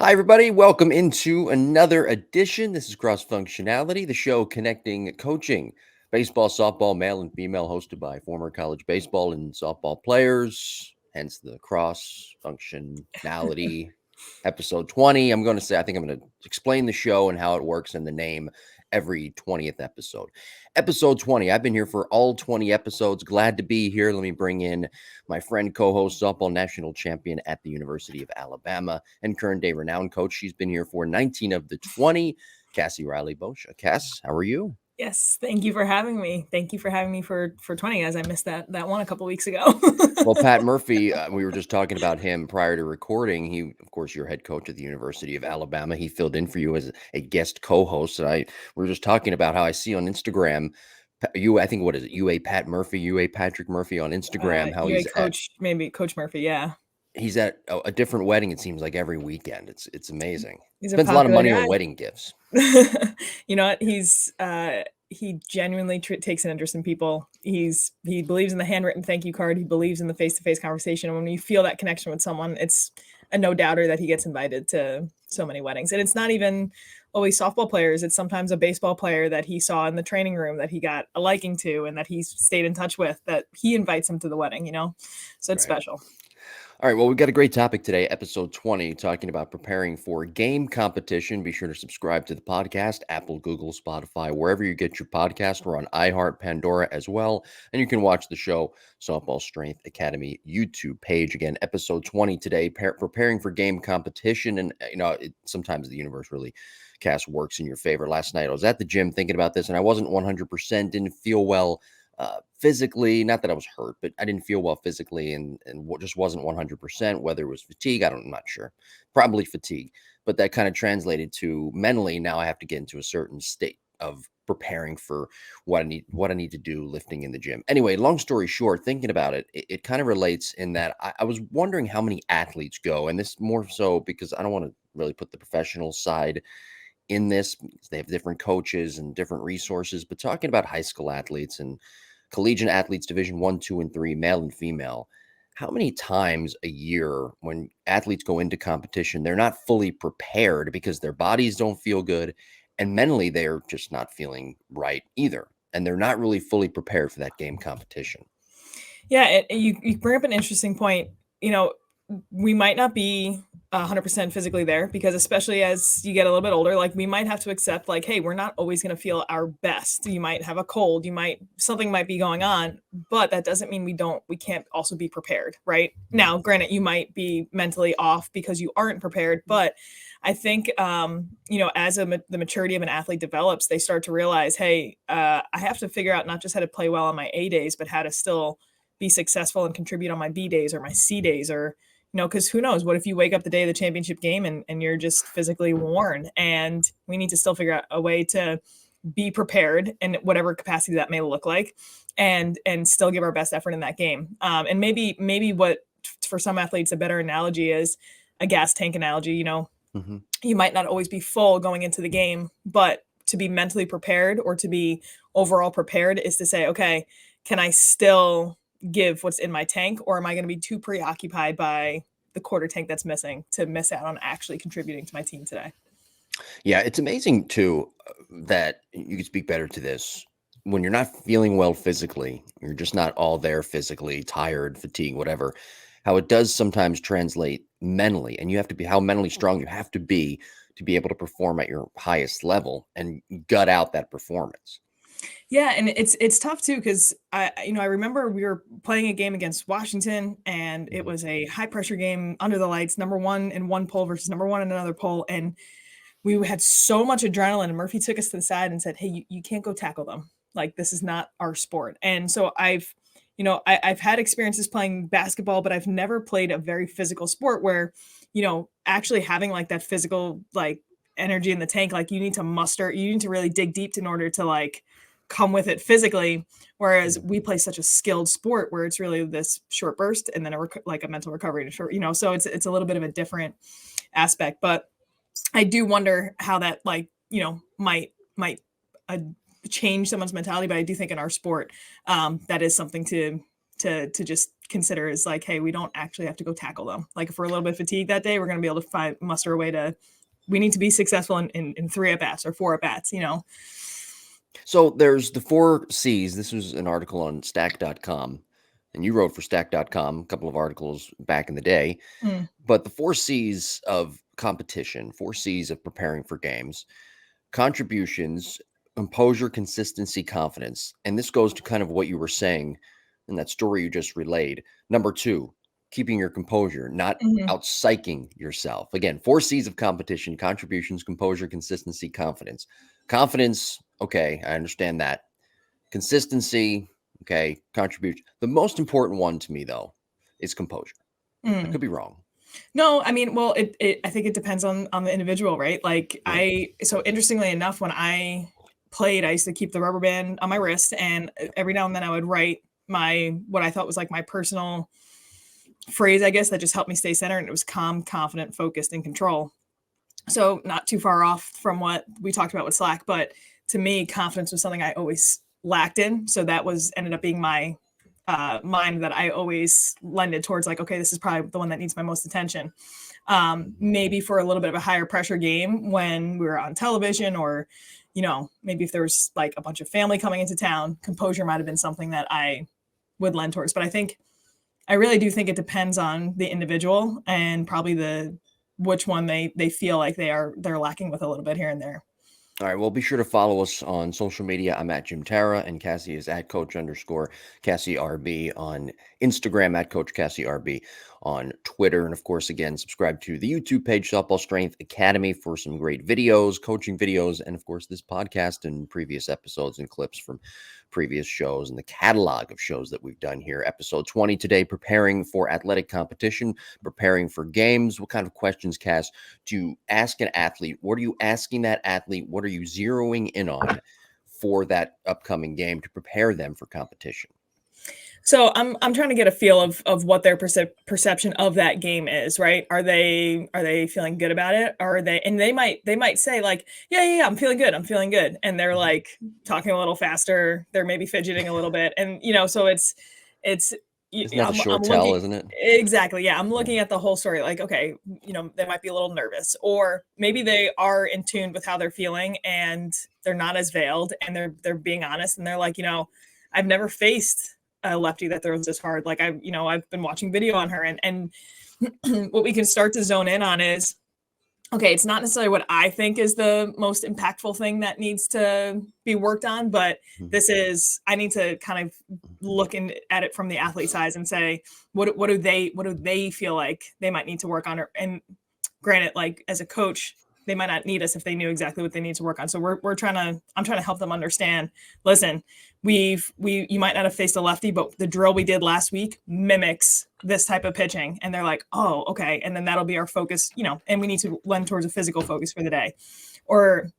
Hi, everybody. Welcome into another edition. This is Cross Functionality, the show connecting coaching, baseball, softball, male and female, hosted by former college baseball and softball players, hence the cross functionality. Episode 20. I think I'm going to explain the show and how it works and the name every 20th episode. Episode 20. I've been here for all 20 episodes. Glad to be here. Let me bring in my friend, co-host, softball national champion at the University of Alabama, and current day renowned coach. She's been here for 19 of the 20. Cassie Reilly-Boccia. Cass, how are you? Yes, thank you for having me. Thank you for having me for 20, as I missed that one a couple weeks ago. Well, Pat Murphy, we were just talking about him prior to recording. He, of course, your head coach at the University of Alabama. He filled in for you as a guest co-host. And we were just talking about how I see on Instagram, I think, what is it? UA Pat Murphy, UA Patrick Murphy on Instagram, how UA coach, maybe Coach Murphy, yeah. He's at a different wedding, it seems like, every weekend. It's amazing. He's a Spends a lot of popular money guy. on wedding gifts. You know what? He genuinely takes an interest in people. He believes in the handwritten thank you card. He believes in the face-to-face conversation. And when you feel that connection with someone, it's a no doubter that he gets invited to so many weddings. And it's not even always softball players. It's sometimes a baseball player that he saw in the training room that he got a liking to and that he stayed in touch with, that he invites him to the wedding, So it's special. All right, well, we've got a great topic today, episode 20, talking about preparing for game competition. Be sure to subscribe to the podcast, Apple, Google, Spotify, wherever you get your podcast. We're on iHeart, Pandora as well. And you can watch the show, Softball Strength Academy YouTube page. Again, episode 20 today, preparing for game competition. And, sometimes the universe really works in your favor. Last night, I was at the gym thinking about this, and I wasn't 100%, didn't feel well physically. Not that I was hurt, but I didn't feel well physically and just wasn't 100%. Whether it was fatigue, I'm not sure. Probably fatigue, but that kind of translated to mentally. Now I have to get into a certain state of preparing for what I need to do lifting in the gym. Anyway, long story short, thinking about it kind of relates in that I was wondering how many athletes go, and this more so because I don't want to really put the professional side in this, because they have different coaches and different resources, but talking about high school athletes and collegiate athletes, division 1, 2, and 3, male and female, how many times a year when athletes go into competition, they're not fully prepared because their bodies don't feel good and mentally they're just not feeling right either, and they're not really fully prepared for that game competition? Yeah, you bring up an interesting point. We might not be 100% physically there, because especially as you get a little bit older, like, we might have to accept, like, hey, we're not always going to feel our best. You might have a cold, something might be going on, but that doesn't mean we can't also be prepared. Right now, granted, you might be mentally off because you aren't prepared, but I think, as the maturity of an athlete develops, they start to realize, hey, I have to figure out not just how to play well on my A days, but how to still be successful and contribute on my B days or my C days, or because who knows, what if you wake up the day of the championship game and you're just physically worn, and we need to still figure out a way to be prepared in whatever capacity that may look like, and still give our best effort in that game. And maybe what for some athletes a better analogy is a gas tank analogy. You might not always be full going into the game, but to be mentally prepared or to be overall prepared is to say, okay, can I still give what's in my tank, or am I going to be too preoccupied by the quarter tank that's missing to miss out on actually contributing to my team today? Yeah, it's amazing too that you can speak better to this. When you're not feeling well physically, you're just not all there physically, tired, fatigue, whatever, how it does sometimes translate mentally. And you have to be how mentally strong you have to be able to perform at your highest level and gut out that performance. Yeah, and it's tough too, because I remember we were playing a game against Washington, and it was a high pressure game under the lights, number one in one poll versus number one in another poll, and we had so much adrenaline. And Murphy took us to the side and said, "Hey, you can't go tackle them. Like, this is not our sport." And so I've had experiences playing basketball, but I've never played a very physical sport where, actually having like that physical like energy in the tank, like you need to really dig deep in order to like come with it physically. Whereas we play such a skilled sport where it's really this short burst and then like a mental recovery to short, so it's a little bit of a different aspect. But I do wonder how that might change someone's mentality. But I do think in our sport, that is something to just consider is like, hey, we don't actually have to go tackle them. Like if we're a little bit fatigued that day, we're going to be able to muster a way to, we need to be successful in 3 at-bats or 4 at-bats, So there's the 4 C's. This was an article on stack.com, and you wrote for stack.com a couple of articles back in the day. Mm. But the 4 C's of competition, 4 C's of preparing for games: contributions, composure, consistency, confidence. And this goes to kind of what you were saying in that story you just relayed. Number 2, keeping your composure, not Mhm. out psyching yourself. Again, 4 C's of competition: contributions, composure, consistency, confidence. Confidence, okay, I understand that. Consistency, okay, contribution. The most important one to me, though, is composure. I Mm. could be wrong. No, I mean, well, I think it depends on the individual, right? Like Yeah. so interestingly enough, when I played, I used to keep the rubber band on my wrist, and every now and then I would write what I thought was like my personal phrase, I guess, that just helped me stay centered. And it was calm, confident, focused, and control. So not too far off from what we talked about with Slack, but to me, confidence was something I always lacked in. So that ended up being my mind that I always lended towards, like, okay, this is probably the one that needs my most attention. Maybe for a little bit of a higher pressure game when we were on television, or, maybe if there was like a bunch of family coming into town, composure might have been something that I would lend towards. But I really do think it depends on the individual and probably which one they feel like they're lacking with a little bit here and there. All right. Well, be sure to follow us on social media. I'm at Jim Tara, and Cassie is at Coach_Cassie RB on Instagram, at Coach Cassie RB on Twitter. And of course, again, subscribe to the YouTube page, Softball Strength Academy, for some great videos, coaching videos, and of course, this podcast and previous episodes and clips from previous shows and the catalog of shows that we've done here. Episode 20 today: preparing for athletic competition, preparing for games. What kind of questions, Cass, do you ask an athlete? What are you asking that athlete? What are you zeroing in on for that upcoming game to prepare them for competition? So I'm trying to get a feel of what their perception of that game is, right? Are they feeling good about it? Or are they, and they might say like, yeah, I'm feeling good. I'm feeling good. And they're like talking a little faster. They're maybe fidgeting a little bit. And so it's Isn't that a I'm short tell, looking. isn't it? Exactly. Yeah. I'm looking at the whole story. Like, okay, they might be a little nervous, or maybe they are in tune with how they're feeling and they're not as veiled, and they're being honest, and they're like, I've never faced a lefty that throws this hard. Like I've been watching video on her, and what we can start to zone in on is, okay, it's not necessarily what I think is the most impactful thing that needs to be worked on, but I need to kind of look at it from the athlete's eyes and say, what do they feel like they might need to work on? And granted, like as a coach, they might not need us if they knew exactly what they need to work on. So I'm trying to help them understand, listen, you might not have faced a lefty, but the drill we did last week mimics this type of pitching. And they're like, oh, okay. And then that'll be our focus, and we need to lend towards a physical focus for the day. Or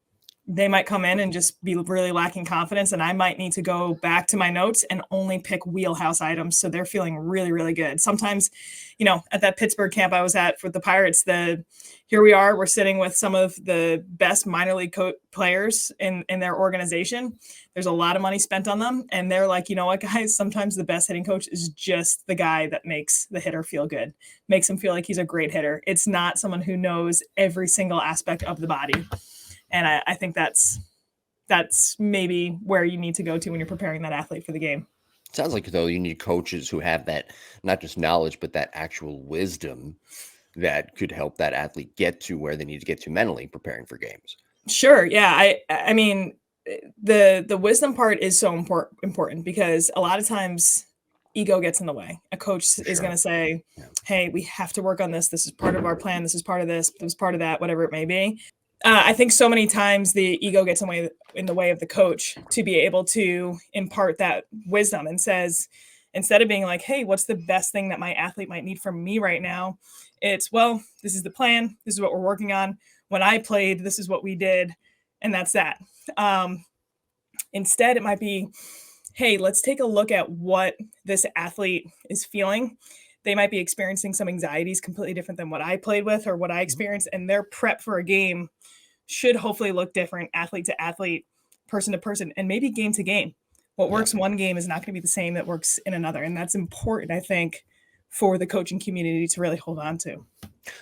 they might come in and just be really lacking confidence, and I might need to go back to my notes and only pick wheelhouse items so they're feeling really, really good. Sometimes, at that Pittsburgh camp I was at for the Pirates, here we are, we're sitting with some of the best minor league players in their organization. There's a lot of money spent on them, and they're like, you know what, guys, sometimes the best hitting coach is just the guy that makes the hitter feel good, makes him feel like he's a great hitter. It's not someone who knows every single aspect of the body. And I think that's maybe where you need to go to when you're preparing that athlete for the game. Sounds like, though, you need coaches who have that, not just knowledge, but that actual wisdom that could help that athlete get to where they need to get to mentally preparing for games. Sure. Yeah. I mean, the wisdom part is so important because a lot of times ego gets in the way. A coach is going to say, hey, we have to work on this. This is part of our plan. This is part of this. This is part of that, whatever it may be. I think so many times the ego gets in the way of the coach to be able to impart that wisdom, and says, instead of being like, hey, what's the best thing that my athlete might need from me right now? It's, well, this is the plan. This is what we're working on. When I played, this is what we did. And that's that. Instead, it might be, hey, let's take a look at what this athlete is feeling. They might be experiencing some anxieties completely different than what I played with or what I experienced, and their prep for a game should hopefully look different, athlete to athlete, person to person, and maybe game to game. What works in one game is not going to be the same that works in another. And that's important, I think, for the coaching community to really hold on to.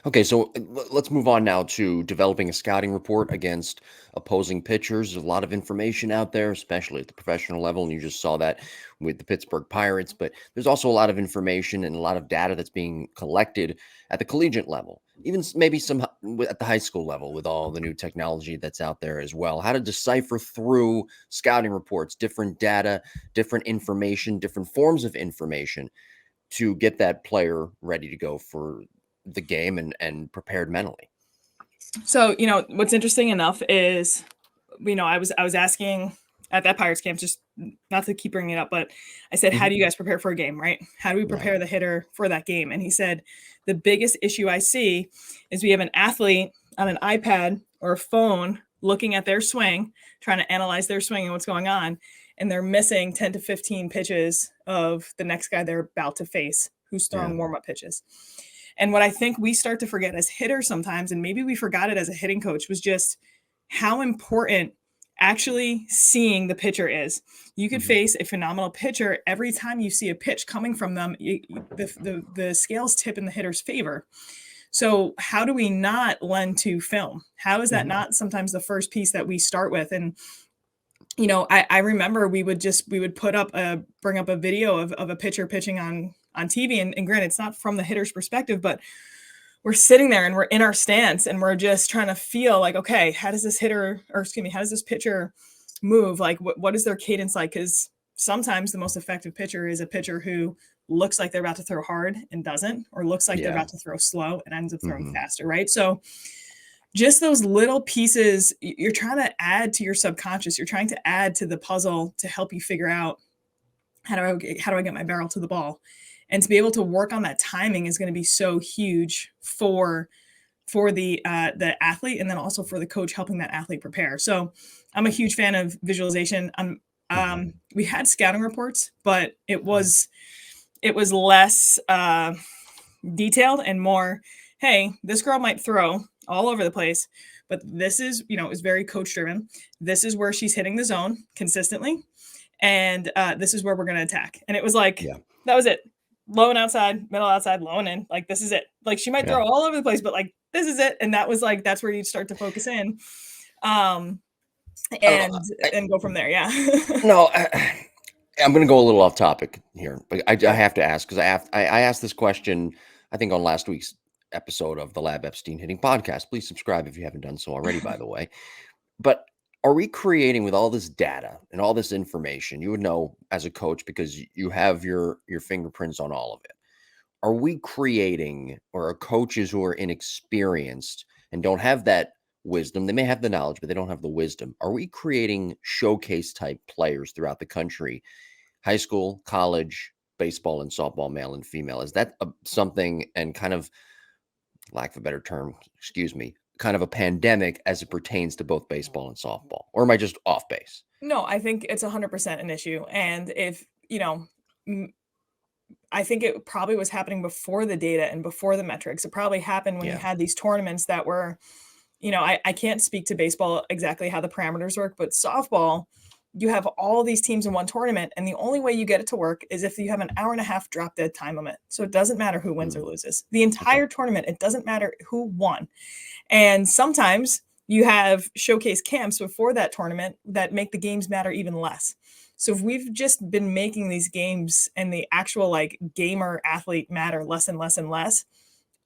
Okay, so let's move on now to developing a scouting report against opposing pitchers. There's a lot of information out there, especially at the professional level, and you just saw that with the Pittsburgh Pirates. But there's also a lot of information and a lot of data that's being collected at the collegiate level, even maybe some at the high school level with all the new technology that's out there as well. How to decipher through scouting reports, different data, different information, different forms of information to get that player ready to go for the game and prepared mentally. So, what's interesting enough is, I was asking at that Pirates camp, just not to keep bringing it up, but I said, how do you guys prepare for a game, right? How do we prepare the hitter for that game? And he said, the biggest issue I see is we have an athlete on an iPad or a phone looking at their swing, trying to analyze their swing and what's going on, and they're missing 10 to 15 pitches of the next guy they're about to face who's throwing warm-up pitches. And what I think we start to forget as hitters sometimes, and maybe we forgot it as a hitting coach, was just how important actually seeing the pitcher is. You could face a phenomenal pitcher. Every time you see a pitch coming from them, the scales tip in the hitter's favor. So how do we not lend to film? How is that not sometimes the first piece that we start with? And I remember we would bring up a video of a pitcher pitching on TV. And granted, it's not from the hitter's perspective, but we're sitting there and we're in our stance and we're just trying to feel like, okay, how does this pitcher move? Like, what is their cadence like? Because sometimes the most effective pitcher is a pitcher who looks like they're about to throw hard and doesn't, or looks like they're about to throw slow and ends up throwing faster, right? So just those little pieces you're trying to add to your subconscious, you're trying to add to the puzzle to help you figure out how do I get my barrel to the ball. And to be able to work on that timing is going to be so huge for the athlete, and then also for the coach helping that athlete prepare. So I'm a huge fan of visualization. We had scouting reports, but it was less detailed and more, hey, this girl might throw all over the place, but this is, is very coach driven. This is where she's hitting the zone consistently. And this is where we're going to attack. And it was like, that was it. Low and outside, middle outside, low and in. Like, this is it. Like, she might throw all over the place, but like, this is it. And that was like, that's where you'd start to focus in and go from there. Yeah. No, I'm going to go a little off topic here, but I have to ask, because I asked this question, I think, on last week's episode of the Lab Epstein Hitting Podcast. Please subscribe if you haven't done so already, by the way. But are we creating, with all this data and all this information, you would know as a coach because you have your fingerprints on all of it. Are we creating, or are coaches who are inexperienced and don't have that wisdom, they may have the knowledge, but they don't have the wisdom. Are we creating showcase type players throughout the country, high school, college, baseball and softball, male and female? Is that something, and kind of, lack of a better term, kind of a pandemic as it pertains to both baseball and softball? Or am I just off base? No, I think it's 100% an issue. And if, I think it probably was happening before the data and before the metrics. It probably happened when you had these tournaments that were, I can't speak to baseball exactly how the parameters work, but softball, you have all these teams in one tournament, and the only way you get it to work is if you have an hour and a half drop dead time limit. So it doesn't matter who wins or loses. The entire tournament, it doesn't matter who won. And sometimes you have showcase camps before that tournament that make the games matter even less. So if we've just been making these games and the actual like gamer athlete matter less and less and less,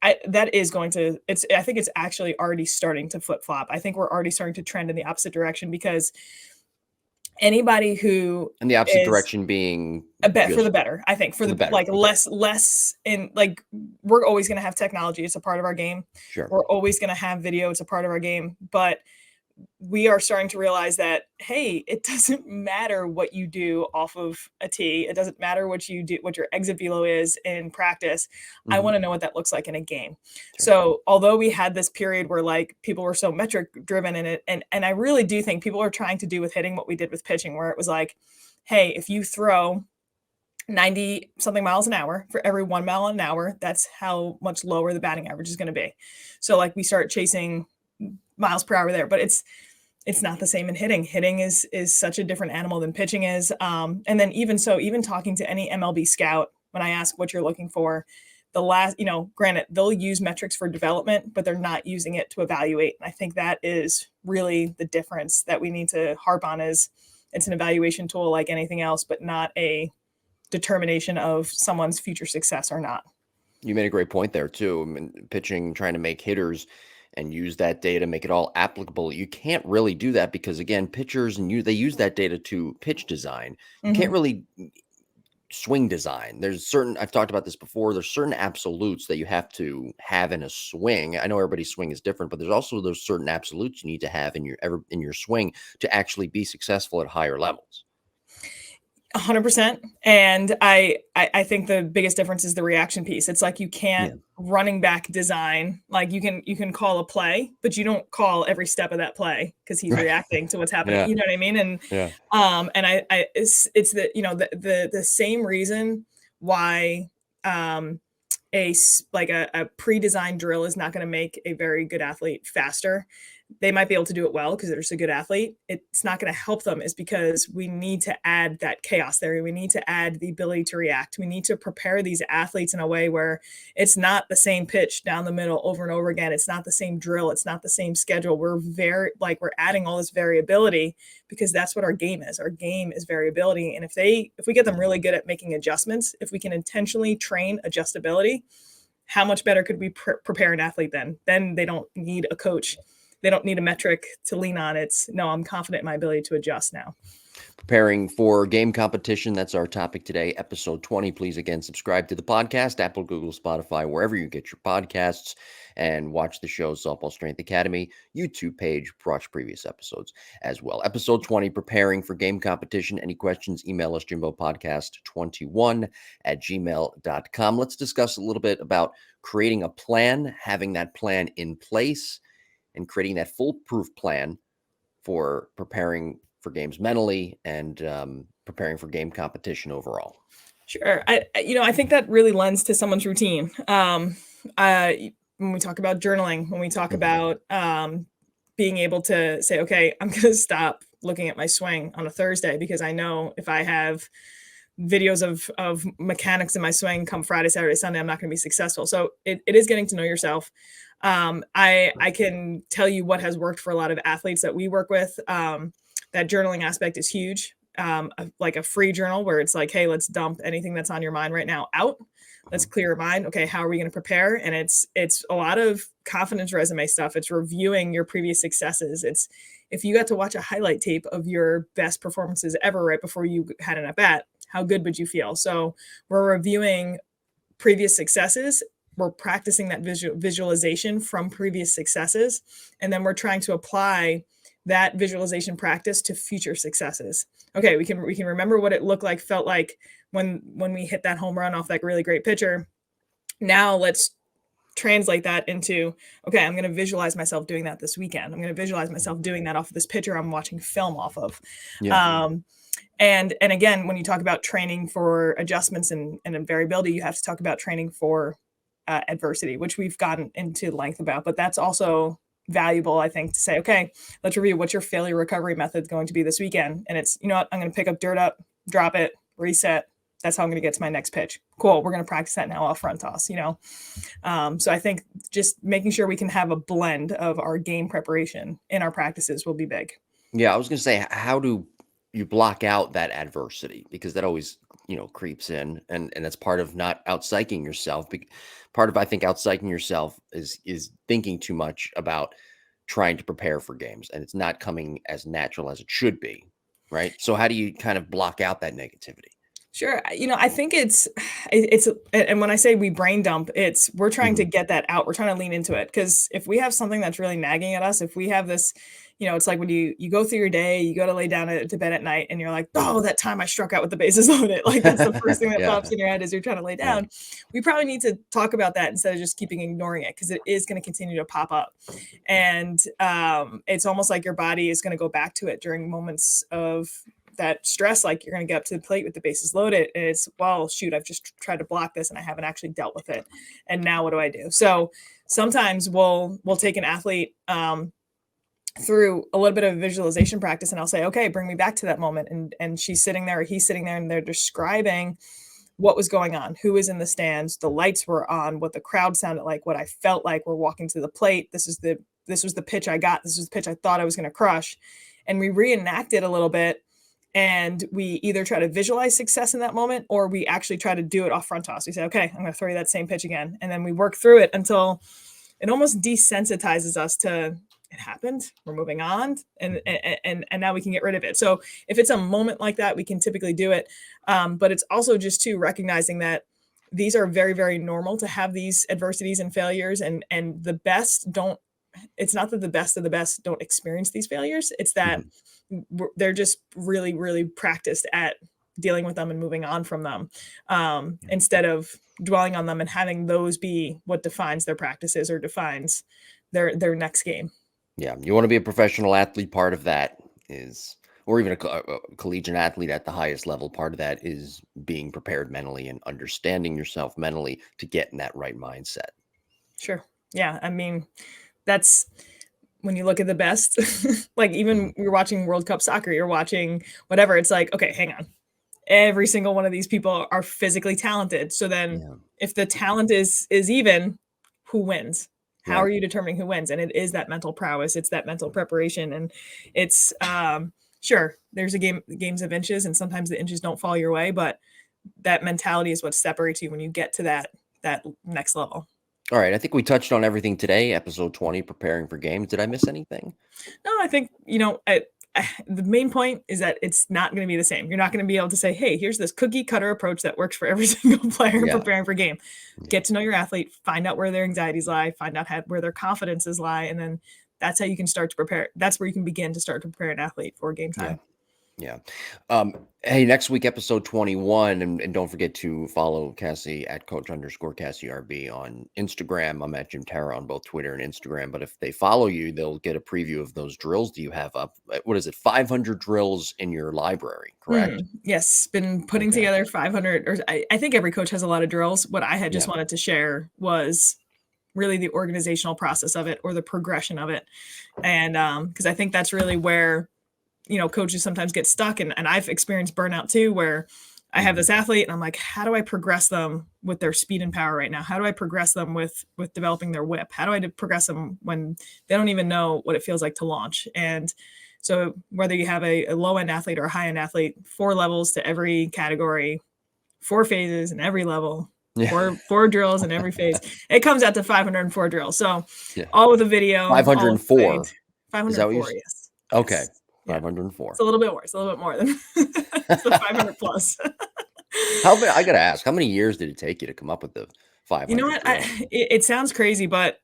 I think it's actually already starting to flip flop. I think we're already starting to trend in the opposite direction, because anybody who, and the opposite direction being a bet for the better, I think, for the better, like less in, like, we're always going to have technology. It's a part of our game. Sure. We're always going to have video. It's a part of our game, but we are starting to realize that, hey, it doesn't matter what you do off of a tee. It doesn't matter what you do, what your exit velo is in practice. I want to know what that looks like in a game. Sure. So although we had this period where like people were so metric driven in it, and I really do think people are trying to do with hitting what we did with pitching, where it was like, hey, if you throw 90 something miles an hour for every 1 mile an hour, that's how much lower the batting average is going to be. So like we start chasing miles per hour there, but it's not the same in hitting. Hitting is such a different animal than pitching is. And then even talking to any MLB scout, when I ask what you're looking for, the last, granted, they'll use metrics for development, but they're not using it to evaluate. And I think that is really the difference that we need to harp on. Is it's an evaluation tool like anything else, but not a determination of someone's future success or not. You made a great point there too. I mean, pitching, trying to make hitters and use that data, make it all applicable. You can't really do that because again, pitchers they use that data to pitch design. You can't really swing design. I've talked about this before. There's certain absolutes that you have to have in a swing. I know everybody's swing is different, but there's also those certain absolutes you need to have in your swing to actually be successful at higher levels. 100%. And I think the biggest difference is the reaction piece. It's like you can't running back design. Like you can call a play, but you don't call every step of that play because he's reacting to what's happening. Yeah. You know what I mean? And and it's the the same reason why a pre-designed drill is not going to make a very good athlete faster. They might be able to do it well because they're just a good athlete. It's not going to help them is because we need to add that chaos there. We need to add the ability to react. We need to prepare these athletes in a way where it's not the same pitch down the middle over and over again. It's not the same drill. It's not the same schedule. We're adding all this variability because that's what our game is. Our game is variability. And if we get them really good at making adjustments, if we can intentionally train adjustability, how much better could we prepare an athlete then? Then they don't need a coach. They don't need a metric to lean on. I'm confident in my ability to adjust now. Preparing for game competition. That's our topic today, episode 20. Please, again, subscribe to the podcast, Apple, Google, Spotify, wherever you get your podcasts, and watch the show, Softball Strength Academy YouTube page. Watch previous episodes as well. Episode 20, preparing for game competition. Any questions, email us, jimbopodcast21@gmail.com. Let's discuss a little bit about creating a plan, having that plan in place, and creating that foolproof plan for preparing for games mentally and preparing for game competition overall. Sure. I think that really lends to someone's routine. When we talk about journaling, when we talk about being able to say, okay, I'm going to stop looking at my swing on a Thursday because I know if I have videos of mechanics in my swing come Friday, Saturday, Sunday, I'm not going to be successful. So it is getting to know yourself. I can tell you what has worked for a lot of athletes that we work with. That journaling aspect is huge. Like a free journal where it's like, hey, let's dump anything that's on your mind right now out. Let's clear your mind. Okay, how are we going to prepare? And it's a lot of confidence resume stuff. It's reviewing your previous successes. It's if you got to watch a highlight tape of your best performances ever right before you had an at-bat, how good would you feel? So we're reviewing previous successes. We're practicing that visualization from previous successes. And then we're trying to apply that visualization practice to future successes. Okay, we can remember what it felt like when we hit that home run off that really great pitcher. Now let's translate that into, okay, I'm going to visualize myself doing that this weekend. I'm going to visualize myself doing that off of this pitcher I'm watching film off of. Yeah. And again, when you talk about training for adjustments and variability, you have to talk about training for adversity, which we've gotten into length about, but that's also valuable, I think, to say, okay, let's review what's your failure recovery method going to be this weekend. And it's, you know what, I'm going to pick up dirt up, drop it, reset. That's how I'm going to get to my next pitch. Cool. We're going to practice that now off front toss, So I think just making sure we can have a blend of our game preparation in our practices will be big. Yeah. I was going to say, how do you block out that adversity? Because that always, creeps in and that's part of not out-psyching yourself. Part of, I think, out-psyching yourself is thinking too much about trying to prepare for games and it's not coming as natural as it should be. Right. So how do you kind of block out that negativity? Sure. I think it's, and when I say we brain dump, we're trying to get that out. We're trying to lean into it. Because if we have something that's really nagging at us, if we have this, it's like when you go through your day, you go to lay down to bed at night and you're like, oh, that time I struck out with the bases loaded. Like that's the first thing that pops in your head as you're trying to lay down. We probably need to talk about that instead of just keeping ignoring it because it is going to continue to pop up. And it's almost like your body is going to go back to it during moments of that stress, like you're going to get up to the plate with the bases loaded and it's, well, shoot, I've just tried to block this and I haven't actually dealt with it. And now what do I do? So sometimes we'll take an athlete through a little bit of visualization practice and I'll say, okay, bring me back to that moment. And she's sitting there or he's sitting there and they're describing what was going on, who was in the stands, the lights were on, what the crowd sounded like, what I felt like. We're walking to the plate. This was the pitch I got. This was the pitch I thought I was going to crush. And we reenact it a little bit. And we either try to visualize success in that moment, or we actually try to do it off front toss. We say, okay, I'm going to throw you that same pitch again. And then we work through it until it almost desensitizes us to, it happened, we're moving on, and now we can get rid of it. So if it's a moment like that, we can typically do it. But it's also just too recognizing that these are very, very normal to have these adversities and failures, and the best don't, it's not that the best of the best don't experience these failures. It's that they're just really, really practiced at dealing with them and moving on from them, instead of dwelling on them and having those be what defines their practices or defines their next game. Yeah, you want to be a professional athlete. Part of that is, or even a collegiate athlete at the highest level, part of that is being prepared mentally and understanding yourself mentally to get in that right mindset. Sure. Yeah. I mean, that's when you look at the best, like even you're watching World Cup soccer, you're watching whatever. It's like, okay, hang on. Every single one of these people are physically talented. So then if the talent is even, who wins? How are you determining who wins? And it is that mental prowess. It's that mental preparation. And it's, sure, there's games of inches, and sometimes the inches don't fall your way, but that mentality is what separates you when you get to that next level. All right. I think we touched on everything today. Episode 20, preparing for games. Did I miss anything? No, I think, the main point is that it's not going to be the same. You're not going to be able to say, hey, here's this cookie cutter approach that works for every single player preparing for a game. Get to know your athlete, find out where their anxieties lie, find out where their confidences lie. And then that's how you can start to prepare. That's where you can begin to start to prepare an athlete for game time. Yeah. Hey, next week, episode 21, and don't forget to follow Cassie at coach_CassieRB on Instagram. I'm at Jim Terra on both Twitter and Instagram. But if they follow you, they'll get a preview of those drills. Do you have up? What is it? 500 drills in your library, correct? Yes. Been putting together 500, or I think every coach has a lot of drills. What I had just wanted to share was really the organizational process of it, or the progression of it. And because I think that's really where coaches sometimes get stuck, and I've experienced burnout too, where I have this athlete and I'm like, how do I progress them with their speed and power right now? How do I progress them with developing their whip? How do I progress them when they don't even know what it feels like to launch? And so whether you have a low end athlete or a high end athlete, 4 levels to every category, 4 phases in every level, four drills in every phase, it comes out to 504 drills. So all with a video. 504. 504, yes. Okay. Yes. 504. It's a little bit more. It's a little bit more than the 500 plus. I got to ask, how many years did it take you to come up with the 500? You know what? It sounds crazy, but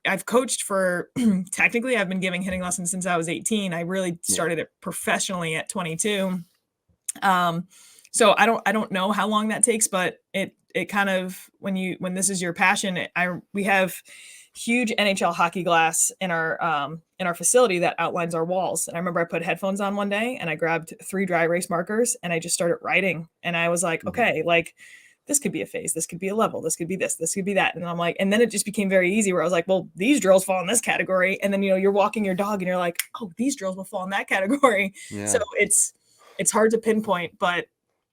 I've coached for, technically I've been giving hitting lessons since I was 18. I really started it professionally at 22. So I don't know how long that takes, but it kind of, when this is your passion, we have huge NHL hockey glass in our facility that outlines our walls. And I remember I put headphones on one day and I grabbed 3 dry erase markers and I just started writing. And I was like, okay, like this could be a phase, this could be a level, this could be this could be that. And I'm like, and then it just became very easy where I was like, well, these drills fall in this category. And then, you're walking your dog and you're like, oh, these drills will fall in that category. Yeah. So it's hard to pinpoint, but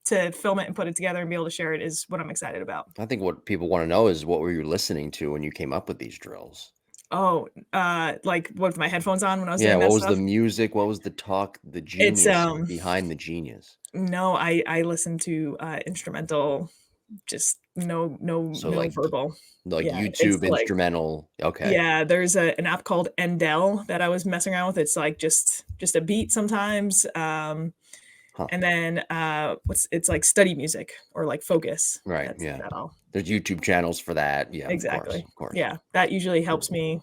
to film it and put it together and be able to share it is what I'm excited about. I think what people want to know is, what were you listening to when you came up with these drills? Oh, like with my headphones on when I was doing that what was stuff? the music? What was the talk, the genius behind the genius? No, I listened to instrumental, just no verbal. Like YouTube instrumental. Yeah, there's an app called Endel that I was messing around with. It's like just a beat sometimes. And then it's like study music or like focus. Right. There's YouTube channels for that. Yeah, exactly. Of course. Yeah, that usually helps me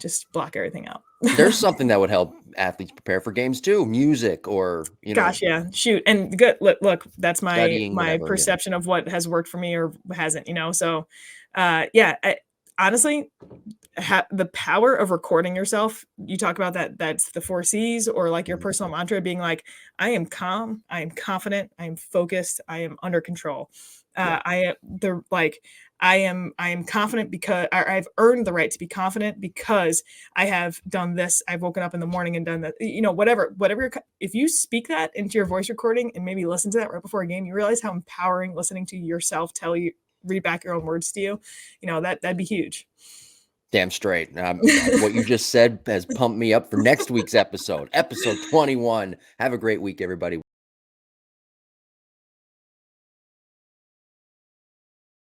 just block everything out. There's something that would help athletes prepare for games too. Music, or Gosh, yeah, shoot, and good. Look, that's my perception of what has worked for me or hasn't. So, honestly, the power of recording yourself. You talk about that. That's the 4 C's, or like your personal mantra being like, I am calm, I am confident, I am focused, I am under control. Yeah. I am confident because I've earned the right to be confident because I have done this. I've woken up in the morning and done that. You know, whatever. If you speak that into your voice recording and maybe listen to that right before a game, you realize how empowering listening to yourself read back your own words to you. You know, that'd be huge. Damn straight. What you just said has pumped me up for next week's episode, episode 21. Have a great week, everybody.